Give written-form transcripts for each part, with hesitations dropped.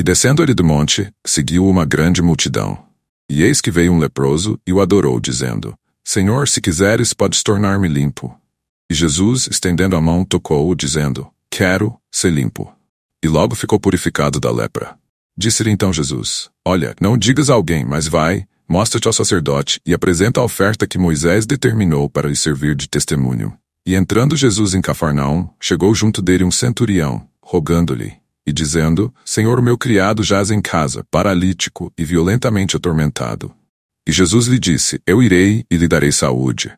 E descendo ele do monte, seguiu uma grande multidão. E eis que veio um leproso e o adorou, dizendo: Senhor, se quiseres, podes tornar-me limpo. E Jesus, estendendo a mão, tocou-o, dizendo: Quero ser limpo. E logo ficou purificado da lepra. Disse-lhe então Jesus: Olha, não digas a alguém, mas vai, mostra-te ao sacerdote e apresenta a oferta que Moisés determinou para lhe servir de testemunho. E entrando Jesus em Cafarnaum, chegou junto dele um centurião, rogando-lhe, e dizendo: Senhor, o meu criado jaz em casa, paralítico e violentamente atormentado. E Jesus lhe disse: Eu irei e lhe darei saúde.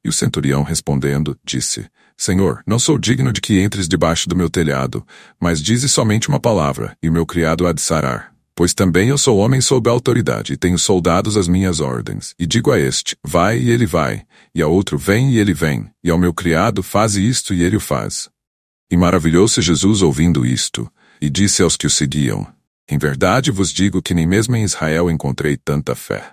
E o centurião respondendo, disse: Senhor, não sou digno de que entres debaixo do meu telhado, mas dize somente uma palavra, e o meu criado há de sarar. Pois também eu sou homem sob a autoridade, e tenho soldados às minhas ordens. E digo a este: vai, e ele vai, e a outro: vem, e ele vem, e ao meu criado: faze isto, e ele o faz. E maravilhou-se Jesus ouvindo isto, e disse aos que o seguiam: Em verdade vos digo que nem mesmo em Israel encontrei tanta fé.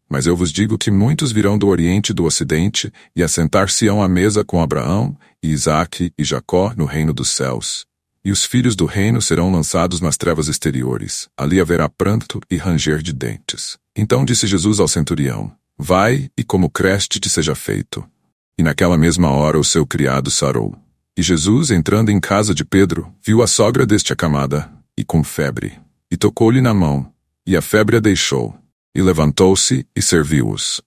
Mas eu vos digo que muitos virão do Oriente e do Ocidente, e assentar-se-ão à mesa com Abraão, e Isaque e Jacó no reino dos céus. E os filhos do reino serão lançados nas trevas exteriores. Ali haverá pranto e ranger de dentes. Então disse Jesus ao centurião: Vai, e como creste te seja feito. E naquela mesma hora o seu criado sarou. E Jesus, entrando em casa de Pedro, viu a sogra deste acamada, e com febre. E tocou-lhe na mão, e a febre a deixou. E levantou-se, e serviu-os.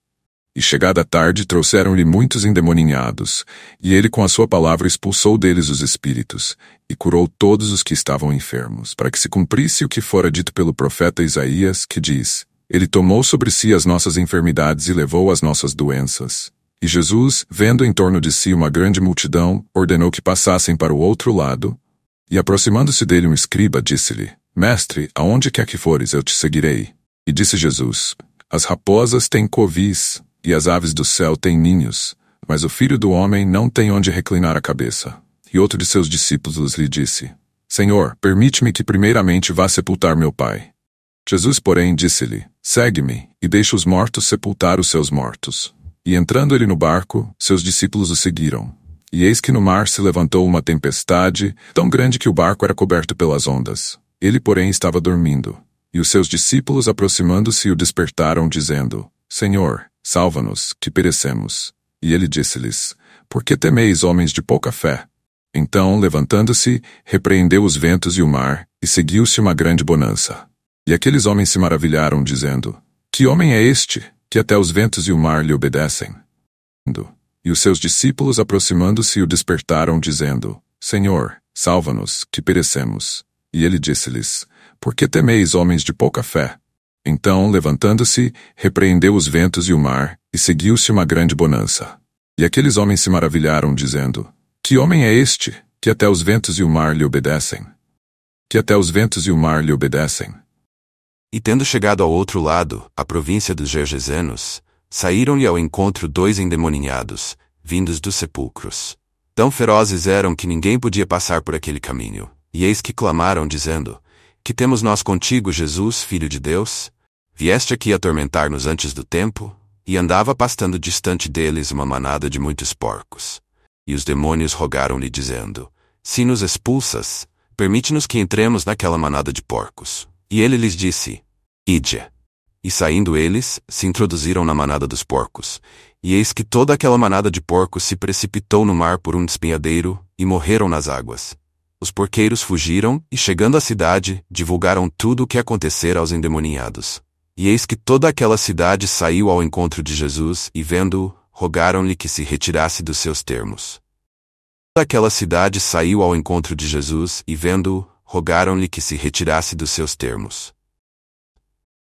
E chegada a tarde trouxeram-lhe muitos endemoninhados, e ele com a sua palavra expulsou deles os espíritos, e curou todos os que estavam enfermos, para que se cumprisse o que fora dito pelo profeta Isaías, que diz: Ele tomou sobre si as nossas enfermidades e levou as nossas doenças. E Jesus, vendo em torno de si uma grande multidão, ordenou que passassem para o outro lado, e aproximando-se dele um escriba, disse-lhe: Mestre, aonde quer que fores, eu te seguirei. E disse Jesus: As raposas têm covis, e as aves do céu têm ninhos, mas o Filho do Homem não tem onde reclinar a cabeça. E outro de seus discípulos lhe disse: Senhor, permite-me que primeiramente vá sepultar meu pai. Jesus, porém, disse-lhe: Segue-me, e deixa os mortos sepultar os seus mortos. E entrando ele no barco, seus discípulos o seguiram. E eis que no mar se levantou uma tempestade, tão grande que o barco era coberto pelas ondas. Ele, porém, estava dormindo. E os seus discípulos, aproximando-se, o despertaram, dizendo: Senhor, salva-nos, que perecemos. E ele disse-lhes: Por que temeis, homens de pouca fé? Então, levantando-se, repreendeu os ventos e o mar, e seguiu-se uma grande bonança. E aqueles homens se maravilharam, dizendo: Que homem é este, que até os ventos e o mar lhe obedecem? E os seus discípulos, aproximando-se, o despertaram, dizendo: Senhor, salva-nos, que perecemos. E ele disse-lhes: Por que temeis, homens de pouca fé? Então, levantando-se, repreendeu os ventos e o mar, e seguiu-se uma grande bonança. E aqueles homens se maravilharam, dizendo: Que homem é este, que até os ventos e o mar lhe obedecem? Que até os ventos e o mar lhe obedecem. E tendo chegado ao outro lado, a província dos Gergesenos, saíram-lhe ao encontro 2 endemoninhados, vindos dos sepulcros. Tão ferozes eram que ninguém podia passar por aquele caminho. E eis que clamaram, dizendo: Que temos nós contigo, Jesus, Filho de Deus? Vieste aqui atormentar-nos antes do tempo? E andava pastando distante deles uma manada de muitos porcos. E os demônios rogaram-lhe, dizendo: Se nos expulsas, permite-nos que entremos naquela manada de porcos. E ele lhes disse: Ide. E saindo eles, se introduziram na manada dos porcos. E eis que toda aquela manada de porcos se precipitou no mar por um despenhadeiro, e morreram nas águas. Os porqueiros fugiram, e chegando à cidade, divulgaram tudo o que acontecera aos endemoninhados. E eis que toda aquela cidade saiu ao encontro de Jesus, e vendo-o, rogaram-lhe que se retirasse dos seus termos. Toda aquela cidade saiu ao encontro de Jesus, e vendo-o, rogaram-lhe que se retirasse dos seus termos.